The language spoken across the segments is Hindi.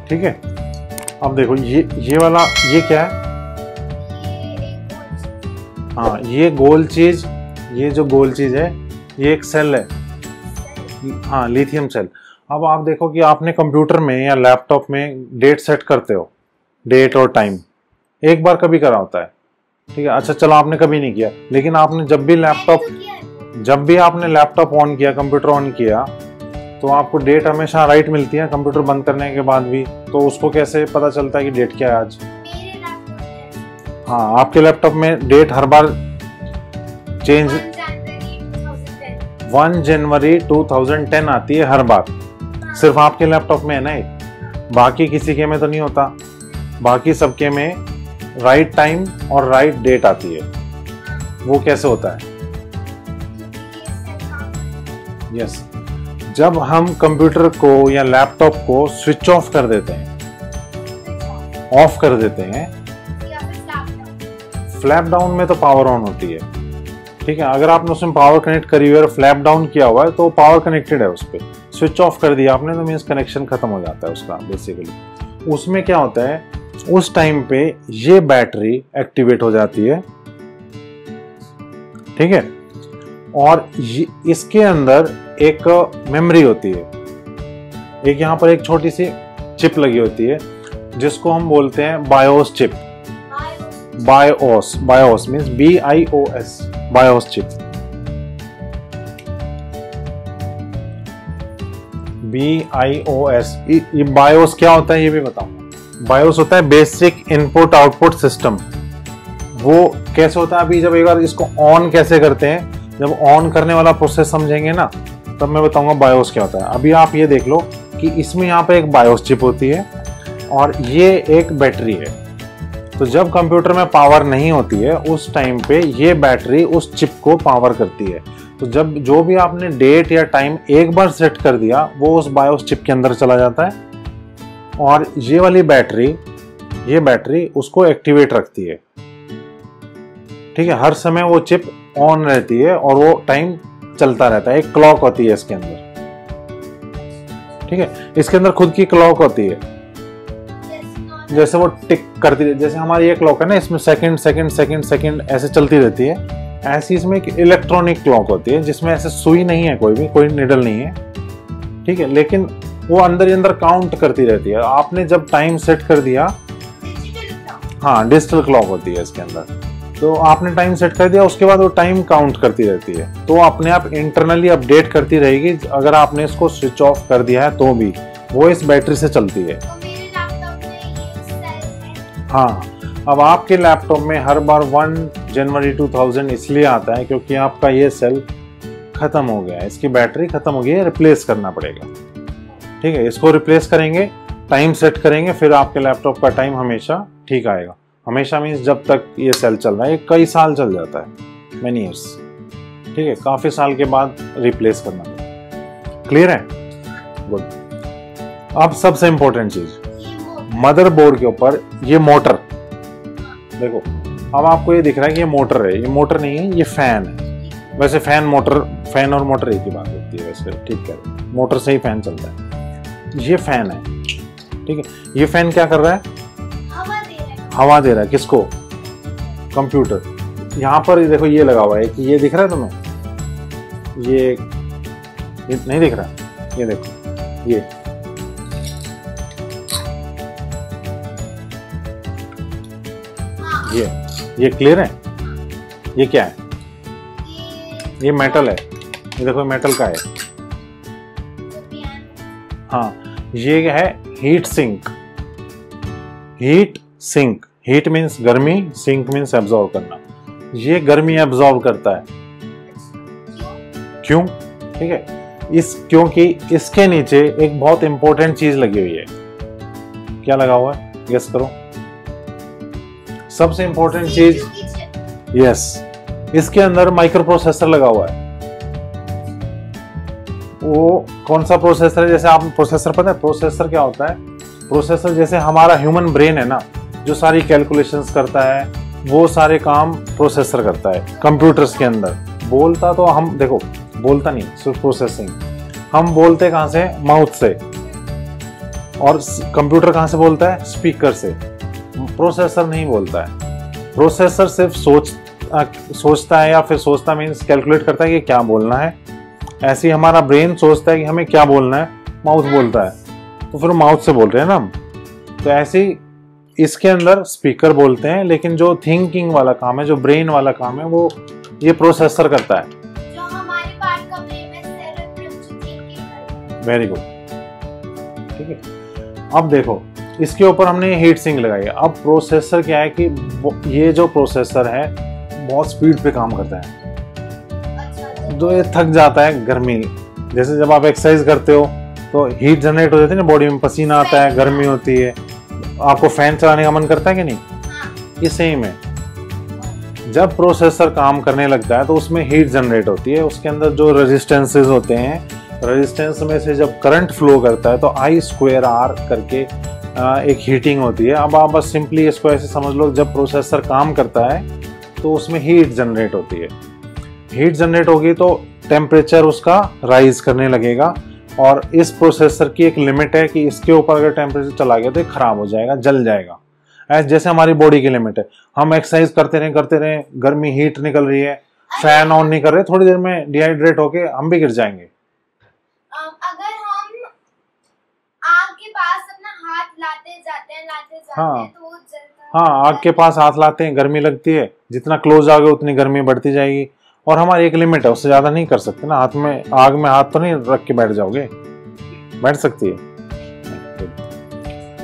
ठीक है, अब देखो ये वाला ये क्या है? हाँ, ये गोल चीज, ये जो गोल चीज है ये एक सेल है। हाँ, लिथियम सेल। अब आप देखो कि आपने कंप्यूटर में या लैपटॉप में डेट सेट करते हो, डेट और टाइम एक बार कभी करा होता है, ठीक है। अच्छा चलो आपने कभी नहीं किया, लेकिन आपने जब भी आपने लैपटॉप ऑन किया, कंप्यूटर ऑन किया, तो आपको डेट हमेशा राइट मिलती है कंप्यूटर बंद करने के बाद भी। तो उसको कैसे पता चलता है कि डेट क्या है आज? हाँ, आपके लैपटॉप में डेट हर बार चेंज 1 जनवरी 2010 आती है हर बार, सिर्फ आपके लैपटॉप में है ना, बाकी किसी के में तो नहीं होता। बाकी सबके में राइट टाइम और राइट डेट आती है। वो कैसे होता है? यस, जब हम कंप्यूटर को या लैपटॉप को स्विच ऑफ कर देते हैं, ऑफ कर देते हैं, फ्लैप डाउन में तो पावर ऑन होती है, ठीक है। अगर आपने उसमें पावर कनेक्ट करी हुई है और फ्लैप डाउन किया हुआ है तो पावर कनेक्टेड है, उस पर स्विच ऑफ कर दिया आपने तो मीन्स कनेक्शन खत्म हो जाता है उसका बेसिकली। उसमें क्या होता है, उस टाइम पे ये बैटरी एक्टिवेट हो जाती है, ठीक है। और इसके अंदर एक मेमोरी होती है, एक यहाँ पर एक छोटी सी चिप लगी होती है जिसको हम बोलते हैं BIOS chip. BIOS means BIOS, BIOS chip. BIOS, ये बायोस क्या होता है ये भी बताऊंगा। बायोस होता है बेसिक इनपुट आउटपुट सिस्टम। वो कैसे होता है, अभी जब एक बार इसको ऑन कैसे करते हैं, जब ऑन करने वाला प्रोसेस समझेंगे ना तब मैं बताऊंगा बायोस क्या होता है। अभी आप ये देख लो कि इसमें यहाँ पे एक बायोस चिप होती है और ये एक बैटरी है। तो जब कंप्यूटर में पावर नहीं होती है उस टाइम पे ये बैटरी उस चिप को पावर करती है। तो जब जो भी आपने डेट या टाइम एक बार सेट कर दिया वो उस बायोस चिप के अंदर चला जाता है और ये वाली बैटरी उसको एक्टिवेट रखती है, ठीक है। हर समय वो चिप ऑन रहती है और वो टाइम चलता रहता है। एक क्लॉक होती है इसके अंदर, ठीक है। इसके अंदर खुद की क्लॉक होती है, जैसे वो टिक करती है, जैसे हमारी ये क्लॉक है ना, इसमें सेकंड सेकंड सेकंड सेकंड ऐसे चलती रहती है। ऐसी इसमें एक इलेक्ट्रॉनिक क्लॉक होती है जिसमें ऐसे सुई नहीं है, कोई निडल नहीं है, ठीक है। लेकिन वो अंदर ही अंदर काउंट करती रहती है। आपने जब टाइम सेट कर दिया, हाँ डिजिटल क्लॉक होती है इसके अंदर, तो आपने टाइम सेट कर दिया उसके बाद वो टाइम काउंट करती रहती है। तो अपने आप इंटरनली अपडेट करती रहेगी। अगर आपने इसको स्विच ऑफ कर दिया है तो भी वो इस बैटरी से चलती है। हाँ, अब आपके लैपटॉप में हर बार 1 जनवरी 2000 इसलिए आता है क्योंकि आपका ये सेल खत्म हो गया है, इसकी बैटरी खत्म हो गई है, रिप्लेस करना पड़ेगा, ठीक है। इसको रिप्लेस करेंगे, टाइम सेट करेंगे, फिर आपके लैपटॉप का टाइम हमेशा ठीक आएगा। हमेशा मीन्स जब तक ये सेल चल रहा है, ये कई साल चल जाता है, मैनी ईयर्स, ठीक है। काफी साल के बाद रिप्लेस करना पड़ेगा। क्लियर है? गुड। अब सबसे इंपॉर्टेंट चीज, मदरबोर्ड के ऊपर ये मोटर देखो। अब आपको ये दिख रहा है कि ये मोटर है, ये मोटर नहीं है, ये फैन है। वैसे फैन और मोटर एक ही बात होती है, वैसे ठीक है, मोटर से ही फैन चलता है। ये फैन है, ठीक है। ये फैन क्या कर रहा है? हवा दे रहा है किसको? कंप्यूटर। यहाँ पर देखो ये लगा हुआ है कि ये दिख रहा है तुम्हें? ये नहीं दिख रहा, ये देखो ये क्लियर है? ये क्या है? ये मेटल है, ये देखो मेटल का है। हाँ, ये है हीट सिंक। हीट मीन्स गर्मी, सिंक मीन्स एब्जॉर्ब करना। ये गर्मी एब्जॉर्ब करता है। क्यों? ठीक है, क्योंकि इसके नीचे एक बहुत इंपॉर्टेंट चीज लगी हुई है। क्या लगा हुआ है? गेस करो। सबसे इंपॉर्टेंट चीज, यस, इसके अंदर माइक्रो प्रोसेसर लगा हुआ है। वो कौन सा प्रोसेसर है? जैसे आप प्रोसेसर पता है प्रोसेसर क्या होता है? प्रोसेसर जैसे हमारा ह्यूमन ब्रेन है ना, जो सारी कैलकुलेशंस करता है, वो सारे काम प्रोसेसर करता है कंप्यूटर्स के अंदर। बोलता तो हम देखो, बोलता नहीं, सिर्फ प्रोसेसिंग। हम बोलते कहाँ से? माउथ से। और कंप्यूटर कहाँ से बोलता है? स्पीकर से। प्रोसेसर नहीं बोलता है। प्रोसेसर सिर्फ सोचता है, या फिर सोचता मीन्स कैलकुलेट करता है कि क्या बोलना है। ऐसे ही हमारा ब्रेन सोचता है कि हमें क्या बोलना है, माउथ बोलता है, तो फिर माउथ से बोल रहे हैं ना हम। तो ऐसे ही इसके अंदर स्पीकर बोलते हैं, लेकिन जो थिंकिंग वाला काम है, जो ब्रेन वाला काम है, वो ये प्रोसेसर करता है। जो हमारे पार्ट का ब्रेन है, सेरेब्रम जो थिंकिंग करता है। वेरी गुड, ठीक है। अब देखो, इसके ऊपर हमने हीट सिंक लगाई है। अब प्रोसेसर क्या है कि ये जो प्रोसेसर है बहुत स्पीड पे काम करता है, तो ये थक जाता है गर्मी। जैसे जब आप एक्सरसाइज करते हो तो हीट जनरेट हो जाती है ना बॉडी में, पसीना आता है, गर्मी होती है, आपको फैन चलाने का मन करता है कि नहीं? ये सेम है। जब प्रोसेसर काम करने लगता है तो उसमें हीट जनरेट होती है। उसके अंदर जो रेजिस्टेंसेस होते हैं, रेजिस्टेंस में से जब करंट फ्लो करता है तो I²R करके एक हीटिंग होती है। अब आप बस सिंपली इसको ऐसे समझ लो, जब प्रोसेसर काम करता है तो उसमें हीट जनरेट होती है। हीट जनरेट होगी तो टेम्परेचर उसका राइज करने लगेगा, और इस प्रोसेसर की एक लिमिट है कि इसके ऊपर अगर टेम्परेचर चला गया तो ये खराब हो जाएगा, जल जाएगा। जैसे हमारी बॉडी की लिमिट है, हम एक्सरसाइज करते रहे, गर्मी हीट निकल रही है, फैन ऑन नहीं कर रहे, थोड़ी देर में डिहाइड्रेट होके हम भी गिर जाएंगे। अगर हम आग के पास अपना हाथ लाते जाते हैं तो वो जलता है। हाँ, आग के पास हाथ लाते हैं, गर्मी लगती है, जितना क्लोज आओगे उतनी गर्मी बढ़ती जाएगी, और हमारी एक लिमिट है, उससे ज्यादा नहीं कर सकते ना। हाथ में आग में हाथ तो नहीं रख के बैठ जाओगे, बैठ सकती है।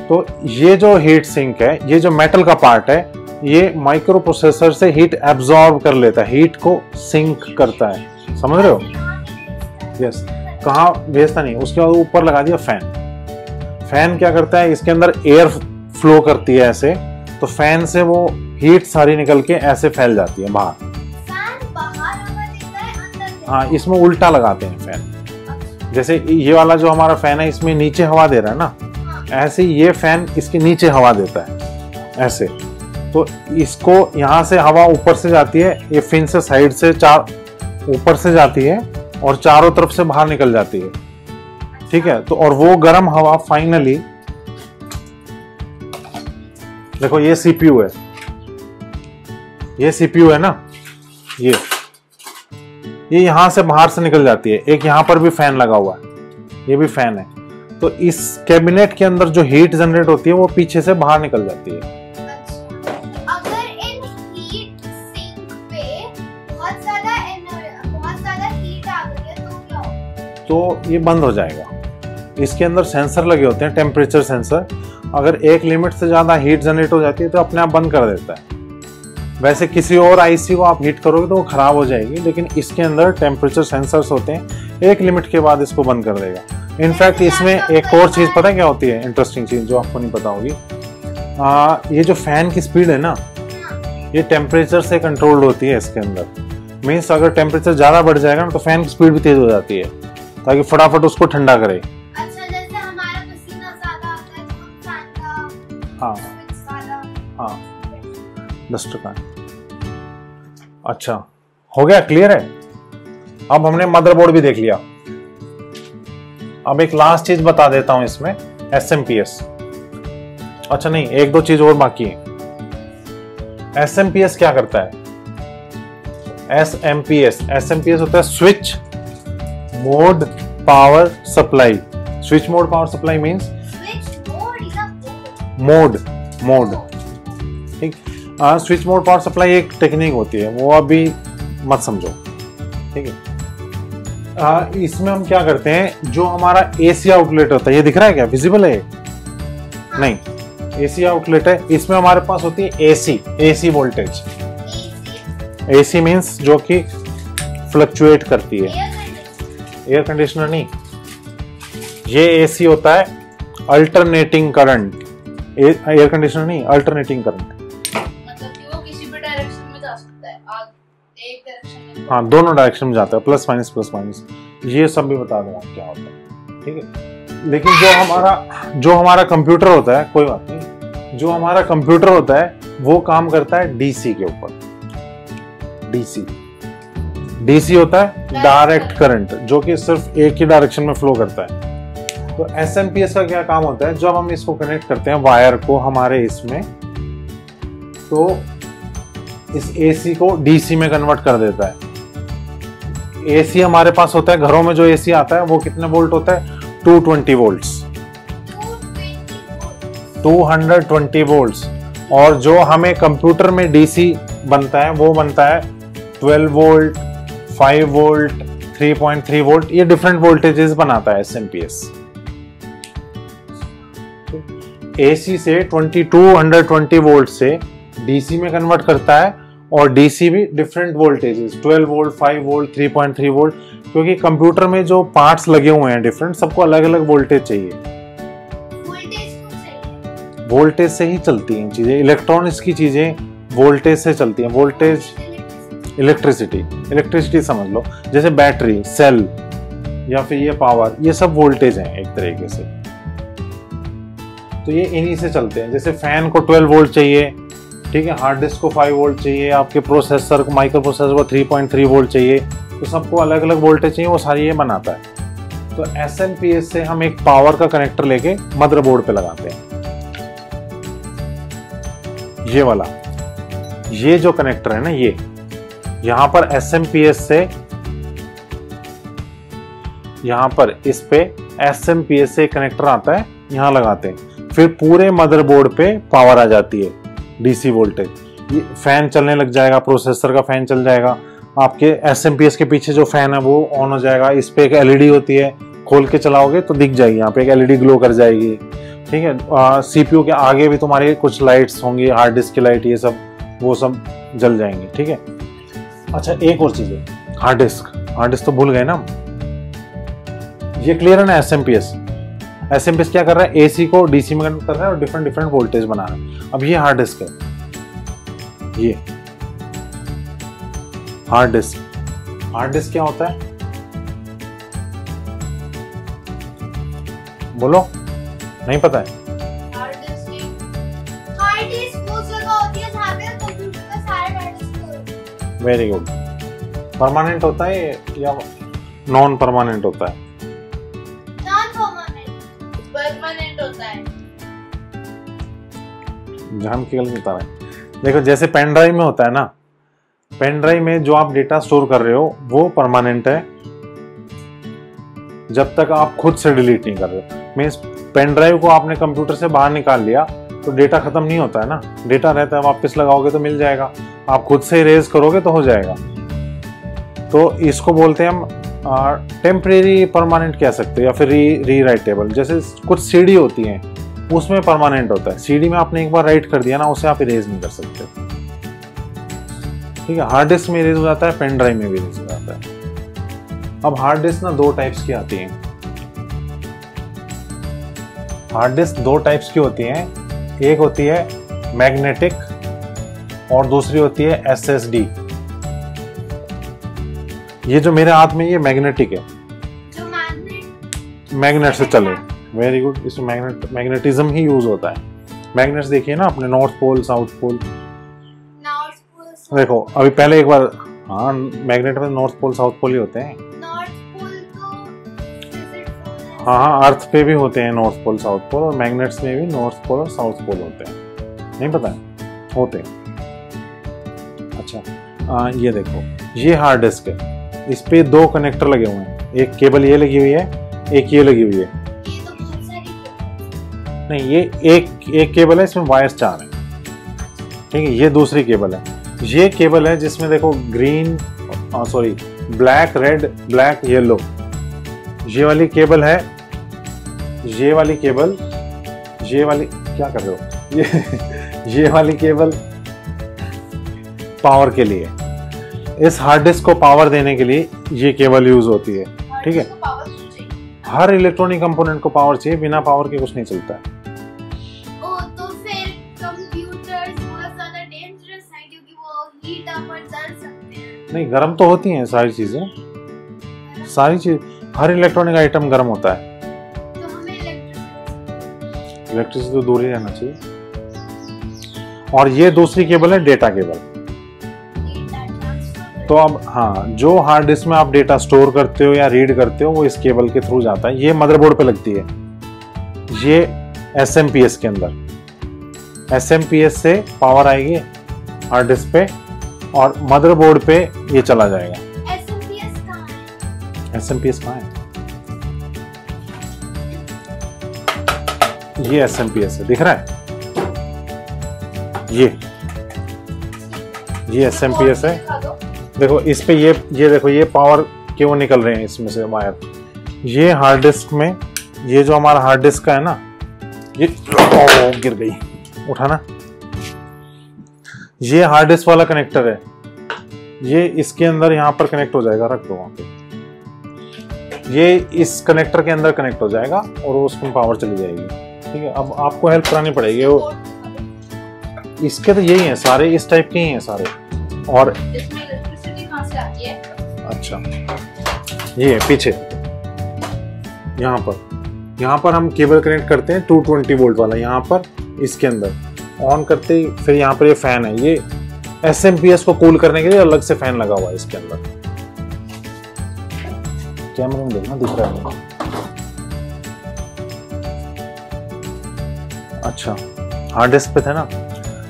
तो ये जो हीट सिंक है, ये जो मेटल का पार्ट है, ये माइक्रो प्रोसेसर से हीट एब्जॉर्ब कर लेता है, हीट को सिंक करता है, समझ रहे हो? यस। कहाँ भेजता नहीं, उसके बाद ऊपर लगा दिया फैन। फैन क्या करता है, इसके अंदर एयर फ्लो करती है ऐसे, तो फैन से वो हीट सारी निकल के ऐसे फैल जाती है बाहर। हाँ, इसमें उल्टा लगाते हैं फैन। जैसे ये वाला जो हमारा फैन है, इसमें नीचे हवा दे रहा है ना, ऐसे ये फैन इसके नीचे हवा देता है ऐसे। तो इसको यहाँ से हवा ऊपर से जाती है, ये फिन से साइड से चार ऊपर से जाती है और चारों तरफ से बाहर निकल जाती है, ठीक है। तो और वो गर्म हवा फाइनली, देखो ये सीपीयू है, ये सीपीयू है ना, ये यहां से बाहर से निकल जाती है। एक यहां पर भी फैन लगा हुआ है, ये भी फैन है। तो इस कैबिनेट के अंदर जो हीट जनरेट होती है वो पीछे से बाहर निकल जाती है। अगर इन हीट सिंक पे बहुत ज्यादा हीट आ गई है तो क्या होगा? तो ये बंद हो जाएगा। इसके अंदर सेंसर लगे होते हैं, टेम्परेचर सेंसर। अगर एक लिमिट से ज्यादा हीट जनरेट हो जाती है तो अपने आप बंद कर देता है। वैसे किसी और आईसी को आप हीट करोगे तो वो खराब हो जाएगी, लेकिन इसके अंदर टेम्परेचर सेंसर्स होते हैं, एक लिमिट के बाद इसको बंद कर देगा। इनफैक्ट इसमें एक और चीज पता है क्या होती है, इंटरेस्टिंग चीज जो आपको नहीं पता होगी। ये जो फैन की स्पीड है ना, ये टेम्परेचर से कंट्रोल्ड होती है इसके अंदर। मीन्स अगर टेम्परेचर ज्यादा बढ़ जाएगा ना तो फैन की स्पीड भी तेज हो जाती है, ताकि फटाफट उसको ठंडा करे। अच्छा, जैसे हमारा पसीना ज्यादा आता है तो हम फैन का हाँ डस्टर का। अच्छा, हो गया, क्लियर है। अब हमने मदरबोर्ड भी देख लिया। अब एक लास्ट चीज बता देता हूं इसमें, SMPS। अच्छा नहीं, एक दो चीज और बाकी है। SMPS क्या करता है? SMPS होता है switch mode power supply. Switch mode power supply means mode, ठीक। स्विच मोड पावर सप्लाई एक टेक्निक होती है, वो अभी मत समझो, ठीक है। इसमें हम क्या करते हैं, जो हमारा AC आउटलेट होता है, ये दिख रहा है क्या, विजिबल है? नहीं, AC आउटलेट है, इसमें हमारे पास होती है AC वोल्टेज। AC मीन्स जो कि फ्लक्चुएट करती है। एयर कंडीशनर नहीं, ये AC होता है अल्टरनेटिंग करंट। एयर कंडीशनर नहीं, अल्टरनेटिंग करंट। हाँ, दोनों डायरेक्शन में जाता है, प्लस माइनस। ये सब भी बता दूंगा क्या होता है, ठीक है। लेकिन जो हमारा कंप्यूटर होता है, कोई बात नहीं, जो हमारा कंप्यूटर होता है वो काम करता है DC के ऊपर। DC होता है डायरेक्ट करंट, जो कि सिर्फ एक ही डायरेक्शन में फ्लो करता है। तो SMPS का क्या काम होता है, जब हम इसको कनेक्ट करते हैं वायर को हमारे इसमें, तो इस AC को DC में कन्वर्ट कर देता है। AC हमारे पास होता है, घरों में जो AC आता है वो कितने वोल्ट होता है, 220 वोल्ट्स, 220 वोल्ट्स। और जो हमें कंप्यूटर में DC बनता है वो बनता है 12 वोल्ट, 5 वोल्ट, 3.3 वोल्ट, ये डिफरेंट वोल्टेजेस बनाता है SMPS। AC से 220 वोल्ट से DC में कन्वर्ट करता है, और DC भी different voltages 12 volt, 5 volt, 3.3 volt, क्योंकि कंप्यूटर में जो पार्ट्स लगे हुए हैं डिफरेंट, सबको अलग अलग वोल्टेज चाहिए। वोल्टेज से ही चलती हैं चीजें, इलेक्ट्रॉनिक्स की चीजें वोल्टेज से चलती हैं। वोल्टेज, इलेक्ट्रिसिटी समझ लो, जैसे बैटरी, सेल या फिर ये पावर, ये सब वोल्टेज हैं एक तरीके से। तो ये इन्हीं से चलते हैं। जैसे फैन को 12 वोल्ट चाहिए, ठीक है, हार्ड डिस्क को 5 वोल्ट चाहिए, आपके प्रोसेसर को, माइक्रो प्रोसेसर को 3.3 वोल्ट चाहिए, तो सबको अलग अलग वोल्टेज चाहिए, वो सारी ये बनाता है। तो SMPS से हम एक पावर का कनेक्टर लेके मदरबोर्ड पे लगाते हैं। ये वाला, ये जो कनेक्टर है ना, ये यहां पर SMPS से, यहां पर इस पे SMPS से कनेक्टर आता है, यहां लगाते हैं, फिर पूरे मदरबोर्ड पे पावर आ जाती है, DC वोल्टेज। ये फैन चलने लग जाएगा, प्रोसेसर का फैन चल जाएगा, आपके SMPS के पीछे जो फैन है वो ऑन हो जाएगा। इस पे एक LED होती है, खोल के चलाओगे तो दिख जाएगी, यहाँ पे एक LED ग्लो कर जाएगी, ठीक है। CPU के आगे भी तुम्हारी कुछ लाइट्स होंगी, हार्ड डिस्क की लाइट, ये सब, वो सब जल जाएंगी, ठीक है। अच्छा, एक और चीज है, हार्ड डिस्क तो भूल गए ना हम। ये क्लियर है ना, SMPS क्या कर रहा है, AC को DC में कन्वर्ट कर रहा है और डिफरेंट वोल्टेज बना रहा है। अब ये हार्ड डिस्क है, ये हार्ड डिस्क क्या होता है, बोलो, नहीं पता है? हार्ड डिस्क वो जगह होती है जहाँ पे कंप्यूटर का सारा डाटा स्टोर होता है। Very good. परमानेंट होता है या नॉन परमानेंट होता है? परमानेंट होता है। जान की गल बता रहे हैं। देखो, जैसे पेन ड्राइव में होता है ना, पेन ड्राइव में जो आप डेटा स्टोर कर रहे हो वो परमानेंट है जब तक आप खुद से डिलीट नहीं कर रहे हो। मीन्स पेन ड्राइव को आपने कंप्यूटर से बाहर निकाल लिया तो डेटा खत्म नहीं होता है ना, डेटा रहता है, वापस लगाओगे तो मिल जाएगा, आप खुद से इरेज करोगे तो हो जाएगा। तो इसको बोलते हैं हम टेम्परेरी परमानेंट कह सकते हैं, या फिर री राइटेबल। जैसे कुछ CD होती हैं उसमें परमानेंट होता है, CD में आपने एक बार राइट कर दिया ना, उसे आप इरेज नहीं कर सकते, ठीक है। हार्ड डिस्क में इरेज हो जाता है, पेन ड्राइव में भी इरेज हो जाता है। अब हार्ड डिस्क ना 2 टाइप्स की आती हैं। हार्ड डिस्क 2 टाइप्स की होती हैं, एक होती है मैग्नेटिक और दूसरी होती है SSD। ये जो मेरे हाथ में ये मैग्नेटिक है, जो मैग्नेट से चले। Very good. इसमें मैग्नेटिज्म ही यूज होता है। मैग्नेट्स देखिए ना अपने, नॉर्थ पोल, साउथ पोल। देखो अभी पहले एक बार, हाँ, मैग्नेट में नॉर्थ पोल साउथ पोल ही होते हैं। हाँ, अर्थ पे भी होते हैं नॉर्थ पोल साउथ पोल, और मैग्नेट्स में भी नॉर्थ पोल और साउथ पोल होते हैं। नहीं पता है? होते हैं। अच्छा, ये देखो, ये हार्ड डिस्क है, इस पे 2 कनेक्टर लगे हुए हैं, एक केबल ये लगी हुई है, एक ये लगी हुई है। ये तो बहुत सारी नहीं, ये एक केबल है, इसमें वायर्स 4 हैं, ठीक है। ये दूसरी केबल है, ये केबल है जिसमें देखो green, black, red, black, yellow. ये वाली केबल है, ये वाली क्या कर रहे हो, ये वाली केबल पावर के लिए। इस हार्ड डिस्क को पावर देने के लिए ये केबल यूज होती है, ठीक है। हर इलेक्ट्रॉनिक कंपोनेंट को पावर चाहिए, बिना पावर के कुछ नहीं चलता है। तो फिर कंप्यूटर्स बहुत ज्यादा डेंजरस हैं क्योंकि वो हीट अप और जल सकते हैं। नहीं, गर्म तो होती हैं सारी चीजें, हर इलेक्ट्रॉनिक आइटम गर्म होता है। तो हमें इलेक्ट्रिसिटी तो दूर ही रहना चाहिए। और ये दूसरी केबल है डेटा केबल। तो अब हाँ, जो हार्ड डिस्क में आप डेटा स्टोर करते हो या रीड करते हो वो इस केबल के थ्रू जाता है। ये मदरबोर्ड पे लगती है, ये SMPS के अंदर, SMPS से पावर आएगी हार्ड डिस्क पे और मदरबोर्ड पे ये चला जाएगा। SMPS कहाँ है? SMPS कहाँ है? ये SMPS है, दिख रहा है? ये SMPS है। देखो इस पे ये देखो ये पावर के वो निकल रहे हैं इसमें से वायर। ये हार्ड डिस्क में, ये जो हमारा हार्ड डिस्क का है ना, ये गिर गई, उठाना। ये हार्ड डिस्क वाला कनेक्टर है, ये इसके अंदर यहाँ पर कनेक्ट हो जाएगा, रख दो वहां पे। ये इस कनेक्टर के अंदर कनेक्ट हो जाएगा और उसमें पावर चली जाएगी। ठीक है, अब आपको हेल्प करानी पड़ेगी। वो इसके तो यही है सारे, इस टाइप के ही हैं सारे। और इसमें इलेक्ट्रिसिटी कहाँ से आती है? अच्छा, ये है पीछे, यहाँ पर हम केबल कनेक्ट करते हैं 220 वोल्ट वाला, यहाँ पर इसके अंदर ऑन करते ही फिर यहाँ पर ये फैन है, ये SMPS को कूल करने के लिए अलग से फैन लगा हुआ है इसके अंदर। कैमरे में देखना, दिख रहा है? अच्छा, हार्ड डिस्क पे थे ना।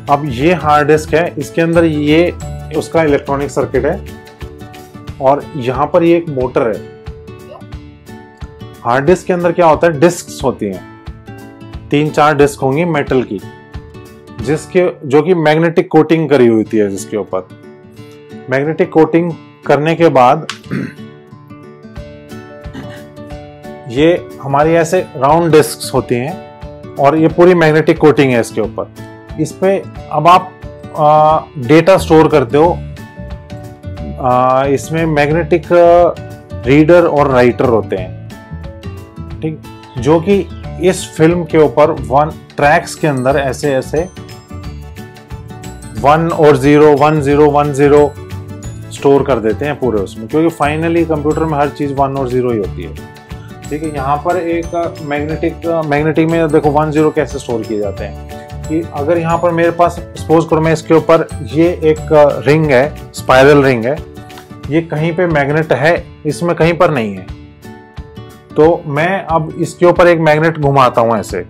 अब ये हार्ड डिस्क है, इसके अंदर ये उसका इलेक्ट्रॉनिक सर्किट है और यहाँ पर ये एक मोटर है। हार्ड डिस्क के अंदर क्या होता है, डिस्क्स होती हैं, 3-4 डिस्क होंगी मेटल की, जिसके जो कि मैग्नेटिक कोटिंग करी हुई थी, जिसके ऊपर मैग्नेटिक कोटिंग करने के बाद ये हमारी ऐसे राउंड डिस्क्स होती हैं और ये पूरी मैग्नेटिक कोटिंग है इसके ऊपर। इस पे अब आप डेटा स्टोर करते हो। इसमें मैग्नेटिक रीडर और राइटर होते हैं, ठीक, जो कि इस फिल्म के ऊपर 1 ट्रैक्स के अंदर ऐसे ऐसे 1 और 0 1 0 1 0 स्टोर कर देते हैं पूरे उसमें, क्योंकि फाइनली कंप्यूटर में हर चीज 1 और 0 ही होती है। ठीक है, यहाँ पर एक मैग्नेटिक में देखो 1 0 कैसे स्टोर किए जाते हैं कि अगर यहाँ पर मेरे पास सपोज करो मैं इसके ऊपर ये एक रिंग है, स्पाइरल रिंग है, ये कहीं पे मैग्नेट है, इसमें कहीं पर नहीं है, तो मैं अब इसके ऊपर एक मैग्नेट घुमाता हूँ ऐसे।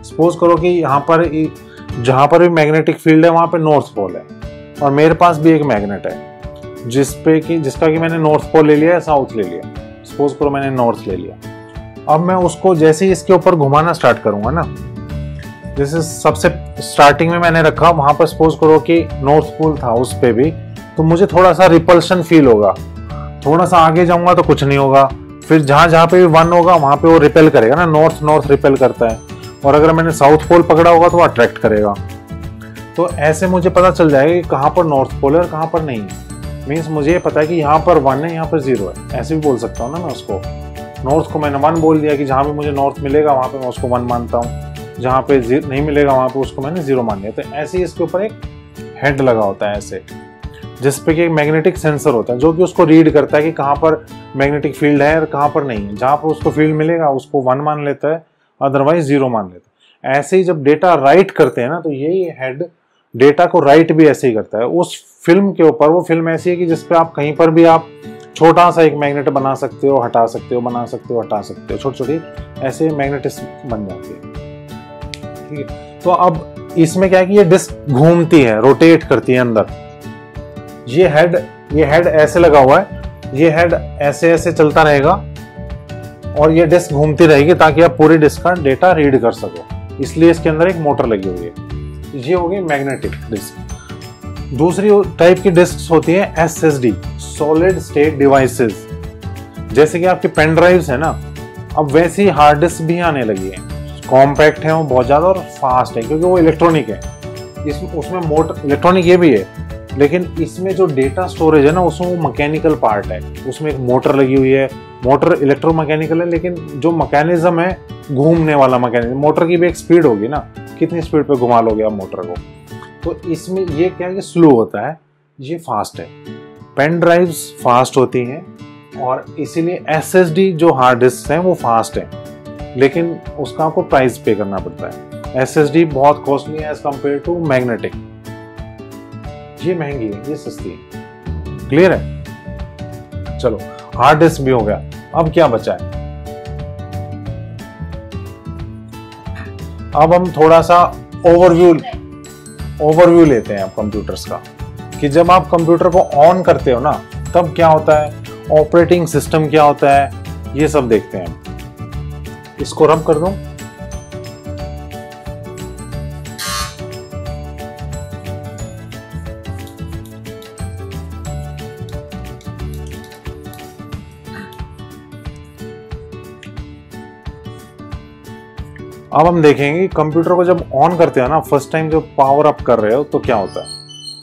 सपोज करो कि यहाँ पर जहाँ पर भी मैग्नेटिक फील्ड है वहाँ पे नॉर्थ पोल है और मेरे पास भी एक मैग्नेट है जिसका कि मैंने नॉर्थ पोल ले लिया या साउथ ले लिया। सपोज करो मैंने नॉर्थ ले लिया। अब मैं उसको जैसे ही इसके ऊपर घुमाना स्टार्ट करूंगा ना, जैसे सबसे स्टार्टिंग में मैंने रखा वहां पर सपोज करो कि नॉर्थ पोल था, उस पे भी तो मुझे थोड़ा सा रिपल्शन फील होगा। थोड़ा सा आगे जाऊंगा तो कुछ नहीं होगा, फिर जहां पे भी 1 होगा वहां पे वो रिपेल करेगा ना, नॉर्थ रिपेल करता है, और अगर मैंने साउथ पोल पकड़ा होगा तो वो अट्रैक्ट करेगा। तो ऐसे मुझे पता चल जाएगा कि कहाँ पर नॉर्थ पोल है और कहाँ पर नहीं है। मीन्स मुझे ये पता है कि यहाँ पर 1 है, यहाँ पर 0 है, ऐसे भी बोल सकता हूँ ना मैं उसको। नॉर्थ को मैंने 1 बोल दिया कि जहाँ भी मुझे नॉर्थ मिलेगा वहाँ पे मैं उसको 1 मानता हूँ, जहाँ पे नहीं मिलेगा वहाँ पे उसको मैंने 0 मान लिया। तो ऐसे ही इसके ऊपर एक हेड लगा होता है ऐसे, जिसपे कि एक मैग्नेटिक सेंसर होता है जो कि उसको रीड करता है कि कहाँ पर मैग्नेटिक फील्ड है और कहाँ पर नहीं है। जहाँ पर उसको फील्ड मिलेगा उसको 1 मान लेता है, अदरवाइज 0 मान लेता है। ऐसे ही जब डेटा राइट करते हैं ना, तो यही हेड डेटा को राइट भी ऐसे ही करता है उस फिल्म के ऊपर। वो फिल्म ऐसी है कि जिसपे आप कहीं पर भी आप छोटा सा एक मैग्नेट बना सकते हो, हटा सकते हो, बना सकते हो, हटा सकते हो, छोटी छोटी ऐसे मैग्नेटिस बन जाती है। ठीक है, तो अब इसमें क्या है कि ये डिस्क घूमती है, रोटेट करती है अंदर। ये हेड ऐसे लगा हुआ है, ये हेड ऐसे ऐसे चलता रहेगा और ये डिस्क घूमती रहेगी ताकि आप पूरी डिस्क का डेटा रीड कर सको। इसलिए इसके अंदर एक मोटर लगी हुई है। ये हो गई मैग्नेटिक डिस्क। दूसरी टाइप की डिस्क होती है SSD, सॉलिड स्टेट डिवाइसेस। जैसे कि आपके पेन ड्राइव्स है ना, अब वैसी हार्ड डिस्क भी आने लगी है। कॉम्पैक्ट है वो बहुत ज्यादा और फास्ट है, क्योंकि वो इलेक्ट्रॉनिक है। उसमें मोटर इलेक्ट्रॉनिक ये भी है, लेकिन इसमें जो डेटा स्टोरेज है ना, उसमें वो मैकेनिकल पार्ट है। उसमें एक मोटर लगी हुई है, मोटर इलेक्ट्रोमैकेनिकल है, लेकिन जो मैकेनिज्म है घूमने वाला मैकेनिज्म। मोटर की भी एक स्पीड होगी ना, कितनी स्पीड पे घुमा लोगे आप मोटर को। तो इसमें ये क्या है कि स्लो होता है, ये फास्ट है। पेन ड्राइव्स फास्ट होती हैं और इसीलिए SSD जो हार्ड डिस्क हैं वो फास्ट है, लेकिन उसका आपको प्राइस पे करना पड़ता है। SSD बहुत कॉस्टली है एज कंपेयर टू मैग्नेटिक। ये महंगी है, ये सस्ती है। क्लियर है? चलो, हार्ड डिस्क भी हो गया। अब क्या बचा है? अब हम थोड़ा सा ओवरव्यू लेते हैं आप कंप्यूटर्स का, कि जब आप कंप्यूटर को ऑन करते हो ना तब क्या होता है, ऑपरेटिंग सिस्टम क्या होता है, ये सब देखते हैं। इसको रब कर दूं। अब हम देखेंगे कंप्यूटर को जब ऑन करते हो ना, फर्स्ट टाइम जब पावर अप कर रहे हो तो क्या होता है,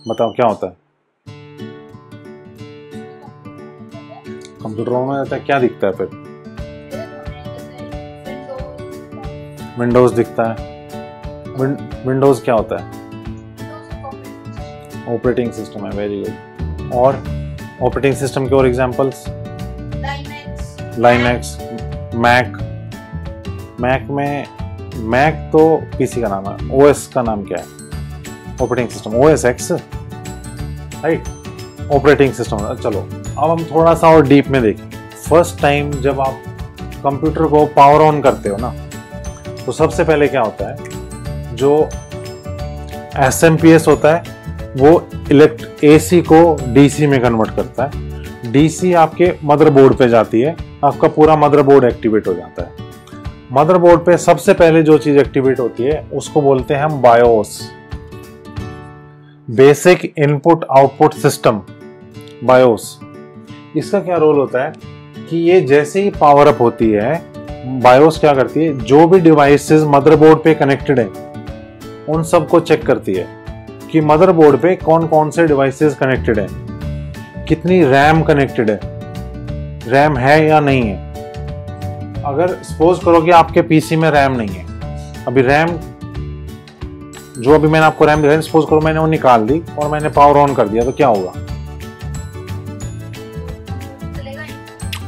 बताओ क्या होता है। कंप्यूटर ऑन हो जाता है, क्या दिखता है फिर, विंडोज दिखता है। विंडोज क्या होता है, ऑपरेटिंग सिस्टम है, वेरी गुड। और ऑपरेटिंग सिस्टम के और एग्जांपल्स, लाइनक्स, मैक में, मैक तो पीसी का नाम है, ओएस का नाम क्या है, operating system, OS x, right, operating system. चलो अब हम थोड़ा सा और डीप में देखें। फर्स्ट टाइम जब आप कंप्यूटर को पावर ऑन करते हो ना तो सबसे पहले क्या होता है, जो एसएमपीएस होता है वो एसी को डीसी में कन्वर्ट करता है। डीसी आपके मदरबोर्ड पे जाती है, आपका पूरा मदरबोर्ड एक्टिवेट हो जाता है। मदरबोर्ड पे सबसे पहले जो चीज एक्टिवेट होती है उसको बोलते हैं हम BIOS, basic input output system, BIOS. इसका क्या रोल होता है कि ये जैसे ही पावर अप होती है, बायोस क्या करती है, जो भी डिवाइसेस मदरबोर्ड पे कनेक्टेड है उन सबको चेक करती है कि मदरबोर्ड पे कौन कौन से डिवाइसेस कनेक्टेड है, कितनी रैम कनेक्टेड है, रैम है या नहीं है। अगर सपोज करो कि आपके पीसी में रैम नहीं है, अभी रैम जो अभी मैंने आपको रैम दिखाई, सपोज करो मैंने वो निकाल दी और मैंने पावर ऑन कर दिया तो क्या होगा,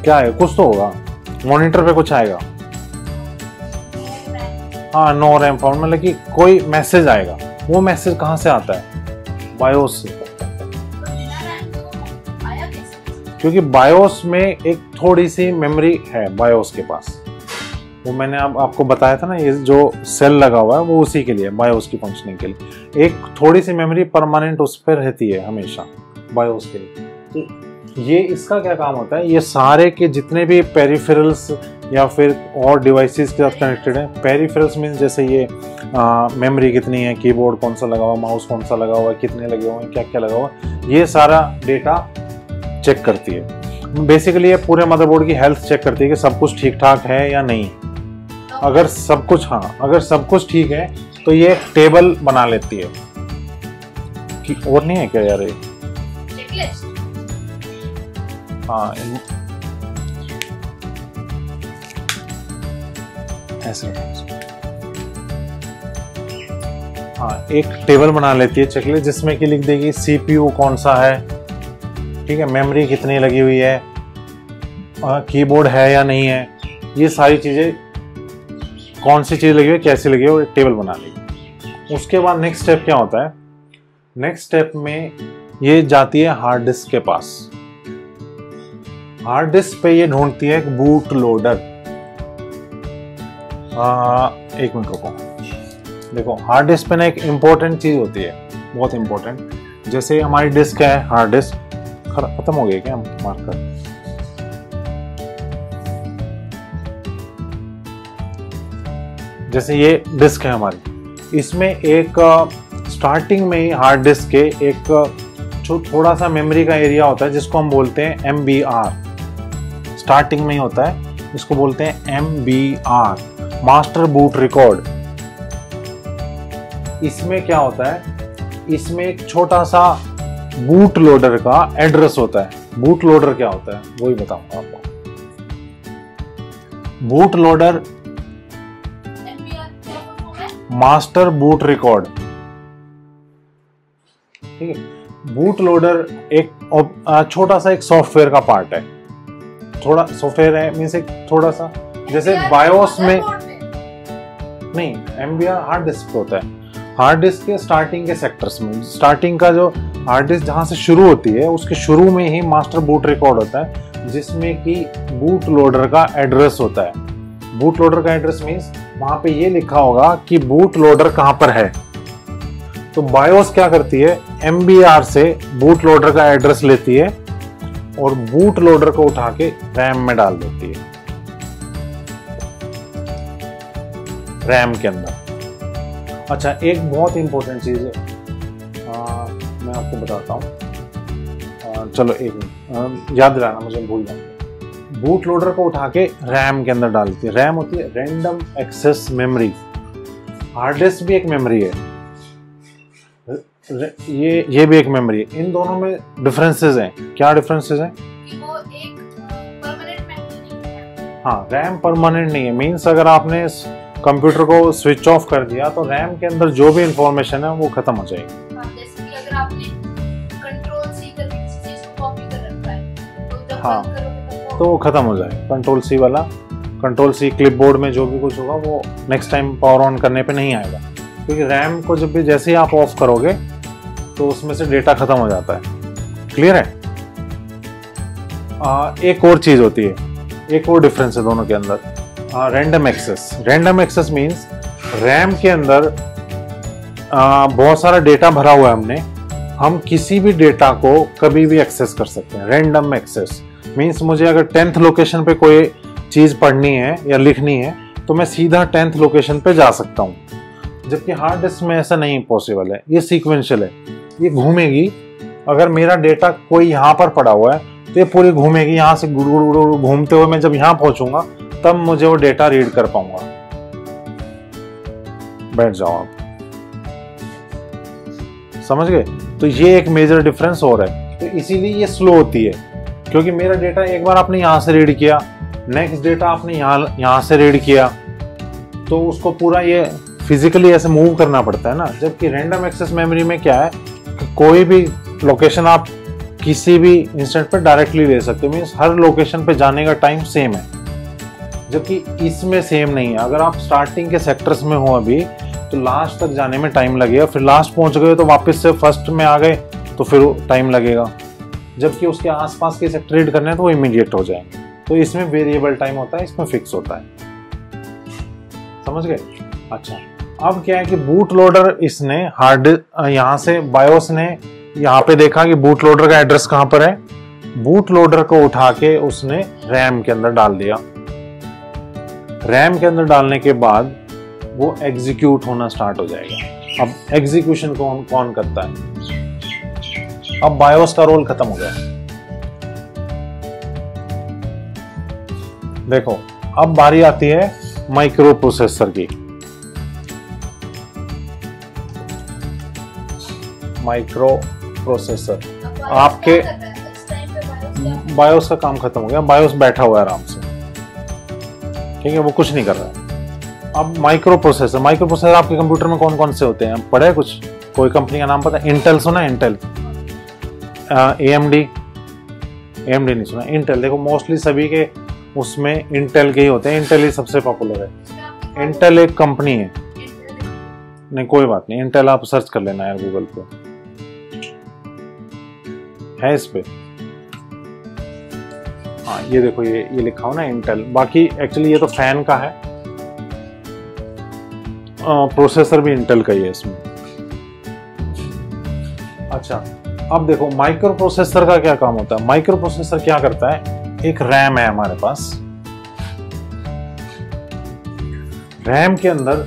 क्या है, कुछ तो होगा, मॉनिटर पे कुछ आएगा, हाँ नो रैम फाउंड, मतलब कि कोई मैसेज आएगा। वो मैसेज कहाँ से आता है, बायोस से, क्योंकि बायोस में एक थोड़ी सी मेमोरी है बायोस के पास। वो मैंने आपको बताया था ना, ये जो सेल लगा हुआ है वो उसी के लिए, बायोस की फंक्शनिंग के लिए एक थोड़ी सी मेमोरी परमानेंट उस पर रहती है हमेशा बायोस के लिए। तो ये इसका क्या काम होता है, ये सारे के जितने भी पेरिफेरल्स या फिर और डिवाइसेस के साथ कनेक्टेड है, पेरिफेरल्स मीन जैसे ये मेमोरी कितनी है, कीबोर्ड कौन सा लगा हुआ, माउस कौन सा लगा हुआ है, कितने लगे हुए हैं, क्या क्या लगा हुआ है, ये सारा डेटा चेक करती है। बेसिकली ये पूरे मदरबोर्ड की हेल्थ चेक करती है कि सब कुछ ठीक ठाक है या नहीं। अगर सब कुछ, हाँ अगर सब कुछ ठीक है तो ये टेबल बना लेती है कि और नहीं है क्या यार ये, हाँ ऐसे, हाँ एक टेबल बना लेती है चेकलिस्ट, जिसमें कि लिख देगी सीपीयू कौन सा है, ठीक है, मेमोरी कितनी लगी हुई है, कीबोर्ड है या नहीं है, ये सारी चीजें कौन सी चीज लगी हुई है, कैसे लगी है, वो एक टेबल बना लेगी। उसके बाद नेक्स्ट स्टेप क्या होता है, नेक्स्ट स्टेप में ये जाती है हार्ड डिस्क के पास। हार्ड डिस्क पे ये ढूंढती है एक बूट लोडर। एक मिनट रुको, देखो हार्ड डिस्क पे ना एक इम्पोर्टेंट चीज होती है, बहुत इम्पोर्टेंट। जैसे हमारी डिस्क है, हार्ड डिस्क खत्म हो गई क्या, मार्कर, जैसे ये डिस्क है हमारी, इसमें एक स्टार्टिंग में ही हार्ड डिस्क के एक थोड़ा सा मेमोरी का एरिया होता है जिसको हम बोलते हैं MBR, स्टार्टिंग में ही होता है, इसको बोलते हैं MBR, मास्टर बूट रिकॉर्ड। इसमें क्या होता है, इसमें एक छोटा सा बूट लोडर का एड्रेस होता है। बूट लोडर क्या होता है वही बताऊंगा आपको। Boot loader master boot record, ठीक है। बूट लोडर एक छोटा सा एक सॉफ्टवेयर का पार्ट है, थोड़ा सॉफ्टवेयर है मींस एक थोड़ा सा, जैसे बायोस में नहीं, MBR हार्ड डिस्क होता है। हार्ड डिस्क के स्टार्टिंग के सेक्टर्स में, स्टार्टिंग का जो हार्ड डिस्क जहां से शुरू होती है उसके शुरू में ही मास्टर बूट रिकॉर्ड होता है, जिसमें कि बूट लोडर का एड्रेस होता है। बूट लोडर का एड्रेस मींस वहां पे ये लिखा होगा कि बूट लोडर कहां पर है। तो बायोस क्या करती है, MBR से बूट लोडर का एड्रेस लेती है और बूट लोडर को उठा के रैम में डाल देती है, रैम के अंदर। अच्छा, एक बहुत इंपॉर्टेंट चीज है, मैं आपको बताता हूँ, चलो एक मिनट याद रहना, मुझे भूल जाऊंगा। बूट लोडर को उठा के रैम के अंदर डालती है। रैम होती है random access memory. Hard disk भी एक मेमोरी है, ये भी एक मेमोरी है। इन दोनों में डिफरेंसेस हैं। क्या डिफरेंसेस हैं? कि वो एक परमानेंट मेमोरी नहीं है। हाँ, रैम परमानेंट नहीं है। मीन्स अगर आपने कंप्यूटर को स्विच ऑफ कर दिया तो रैम के अंदर जो भी इंफॉर्मेशन है वो खत्म हो जाएगी। हाँ, जैसे कि अगर आपने कंट्रोल सी करके किसी चीज को कॉपी कर रखा है तो जब हाँ, बंद करोगे तो वो खत्म हो जाएगा। कंट्रोल सी वाला, कंट्रोल सी क्लिपबोर्ड में जो भी कुछ होगा वो नेक्स्ट टाइम पावर ऑन करने पे नहीं आएगा, क्योंकि रैम को जब भी जैसे ही आप ऑफ करोगे तो उसमें से डेटा खत्म हो जाता है। क्लियर है? एक और चीज होती है, एक और डिफरेंस है दोनों के अंदर, random access. Random access means RAM के अंदर बहुत सारा डेटा भरा हुआ है हमने, हम किसी भी डेटा को कभी भी एक्सेस कर सकते हैं। रैंडम एक्सेस मींस मुझे अगर 10th लोकेशन पे कोई चीज पढ़नी है या लिखनी है तो मैं सीधा 10th लोकेशन पे जा सकता हूँ, जबकि हार्ड डिस्क में ऐसा नहीं पॉसिबल है। ये सीक्वेंशियल है, ये घूमेगी। अगर मेरा डेटा कोई यहाँ पर पड़ा हुआ है तो ये पूरी घूमेगी, यहाँ से गुड़ गुड़ गुड़ घूमते हुए मैं जब यहाँ पहुंचूंगा तब मुझे वो डेटा रीड कर पाऊंगा। बैठ जाओ आप, समझ गए? तो ये एक मेजर डिफरेंस हो रहा है। तो इसीलिए ये स्लो होती है, क्योंकि मेरा डेटा एक बार आपने यहाँ से रीड किया, नेक्स्ट डेटा आपने यहाँ से रीड किया, तो उसको पूरा ये फिजिकली ऐसे मूव करना पड़ता है ना। जबकि रैंडम एक्सेस मेमोरी में क्या है, कोई भी लोकेशन आप किसी भी इंस्टेंट पे डायरेक्टली ले सकते हो। मीन्स हर लोकेशन पे जाने का टाइम सेम है, जबकि इसमें सेम नहीं है। अगर आप स्टार्टिंग के सेक्टर्स में हो अभी तो लास्ट तक जाने में टाइम लगेगा, फिर लास्ट पहुंच गए तो वापस से फर्स्ट में आ गए तो फिर टाइम लगेगा। जबकि उसके आसपास के सेक्टर रीड करने हैं तो वो इमीडिएट हो जाएंगे। तो इसमें वेरिएबल टाइम होता है, इसमें फिक्स होता है। समझ गए? अच्छा, अब क्या है कि बूट लोडर इसने हार्ड यहाँ से बायोस ने यहाँ पे देखा कि बूट लोडर का एड्रेस कहाँ पर है, बूट लोडर को उठा के उसने रैम के अंदर डाल दिया। रैम के अंदर डालने के बाद वो एग्जीक्यूट होना स्टार्ट हो जाएगा। अब एग्जीक्यूशन कौन करता है? अब बायोस का रोल खत्म हो गया। देखो, अब बारी आती है माइक्रो प्रोसेसर की। माइक्रो प्रोसेसर आपके बायोस का काम खत्म हो गया। बायोस बैठा हुआ है आराम से, ठीक है, वो कुछ नहीं कर रहा है। अब माइक्रो प्रोसेसर आपके कंप्यूटर में कौन कौन से होते हैं पढ़े? कुछ कोई कंपनी का नाम पता है? इंटेल सुना? इंटेल, AMD नहीं सुना? इंटेल। देखो, मोस्टली सभी के उसमें इंटेल के ही होते हैं। इंटेल ही सबसे पॉपुलर है। इंटेल एक कंपनी है। नहीं, कोई बात नहीं, इंटेल आप सर्च कर लेना यार गूगल पे, है इस पे। हाँ, ये देखो, ये लिखा हो ना इंटेल। बाकी एक्चुअली ये तो फैन का है, प्रोसेसर भी इंटेल का ही है इसमें। अच्छा, अब देखो माइक्रो प्रोसेसर का क्या काम होता है। माइक्रो प्रोसेसर क्या करता है, एक रैम है हमारे पास। रैम के अंदर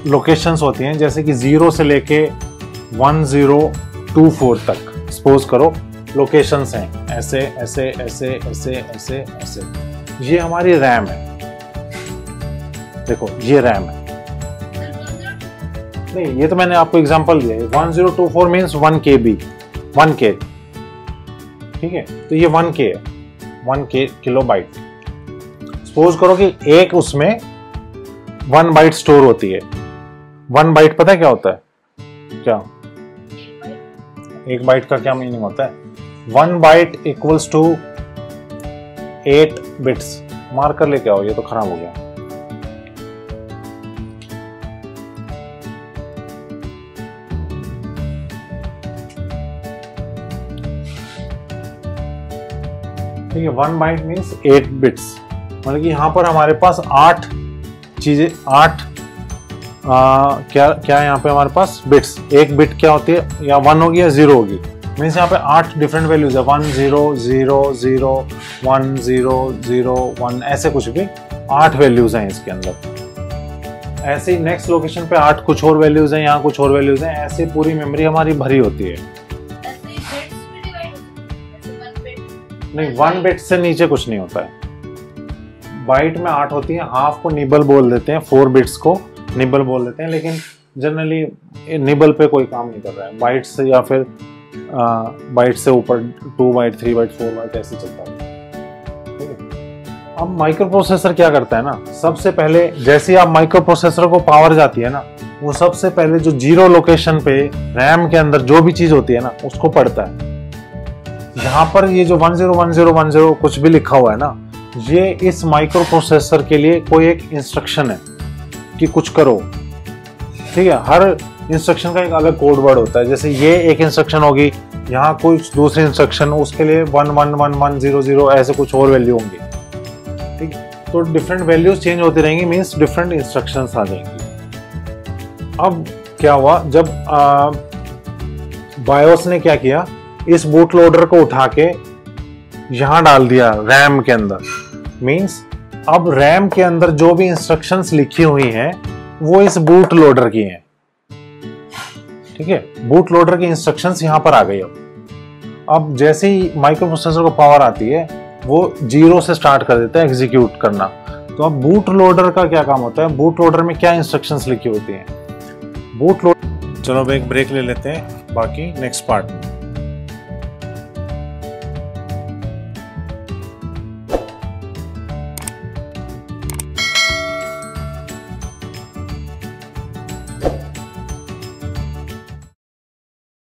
लोकेशंस होती हैं, जैसे कि 0 से लेके 1024 तक सपोज करो लोकेशंस हैं, ऐसे ऐसे ऐसे ऐसे ऐसे ऐसे। ये हमारी रैम है। देखो, ये रैम है। नहीं, ये तो मैंने आपको एग्जांपल दिया है। 1024 मीन्स 1 KB, 1K, ठीक है। तो ये 1K है, 1K किलोबाइट। सपोज करो कि एक उसमें 1 बाइट स्टोर होती है। 1 बाइट पता है क्या होता है? क्या 1 बाइट का क्या मीनिंग होता है? 1 byte equals to 8 bits. Marker लेके आओ, ये तो खराब हो गया। ठीक है, 1 बाइट मीन्स 8 बिट्स। मतलब कि यहाँ पर हमारे पास 8 चीजें 8 क्या क्या है यहाँ पे हमारे पास बिट्स, एक बिट क्या होती है, या 1 होगी या 0 होगी, मीन्स यहाँ पे 8 डिफरेंट वैल्यूज है, 1 0 0 0 1 0 0 1, ऐसे कुछ भी 8 वैल्यूज हैं इसके अंदर। ऐसे ही नेक्स्ट लोकेशन पे 8 कुछ और वैल्यूज हैं, यहाँ कुछ और वैल्यूज हैं, ऐसे पूरी मेमोरी हमारी भरी होती है। नहीं, 1 बिट से नीचे कुछ नहीं होता है। बाइट में 8 होती है, हाफ को निबल बोल देते हैं, 4 बिट्स को निबल बोल देते हैं, लेकिन जनरली निबल पे कोई काम नहीं कर रहा है, बाइट से या फिर बाइट से ऊपर 2 बाइट 3 बाइट 4 बाइट ऐसे चलता है। ठीक है, अब माइक्रो प्रोसेसर क्या करता है ना, सबसे पहले जैसे ही आप माइक्रो प्रोसेसर को पावर जाती है ना, वो सबसे पहले जो 0 लोकेशन पे रैम के अंदर जो भी चीज होती है ना उसको पढ़ता है। यहाँ पर ये जो 101010 कुछ भी लिखा हुआ है ना, ये इस माइक्रो प्रोसेसर के लिए कोई एक इंस्ट्रक्शन है कि कुछ करो। ठीक है, हर इंस्ट्रक्शन का एक अलग कोड वर्ड होता है, जैसे ये एक इंस्ट्रक्शन होगी, यहाँ कोई दूसरी इंस्ट्रक्शन, उसके लिए 111100 ऐसे कुछ और वैल्यू होंगी। ठीक है, तो डिफरेंट वैल्यूज चेंज होती रहेंगी, मीन्स डिफरेंट इंस्ट्रक्शंस आ जाएंगी। अब क्या हुआ, जब बायोस ने क्या किया, इस बूट लोडर को उठा के यहां डाल दिया रैम के अंदर, मीन्स अब रैम के अंदर जो भी इंस्ट्रक्शंस लिखी हुई हैं वो इस बूट लोडर की हैं। ठीक है, बूट लोडर की इंस्ट्रक्शंस यहां पर आ गई। अब जैसे ही माइक्रो प्रोसेसर को पावर आती है, वो 0 से स्टार्ट कर देता है एग्जीक्यूट करना। तो अब बूट लोडर का क्या काम होता है, बूट लोडर में क्या इंस्ट्रक्शंस लिखी होती हैं, बूट लोडर। चलो अब एक ब्रेक ले लेते हैं, बाकी नेक्स्ट पार्ट में।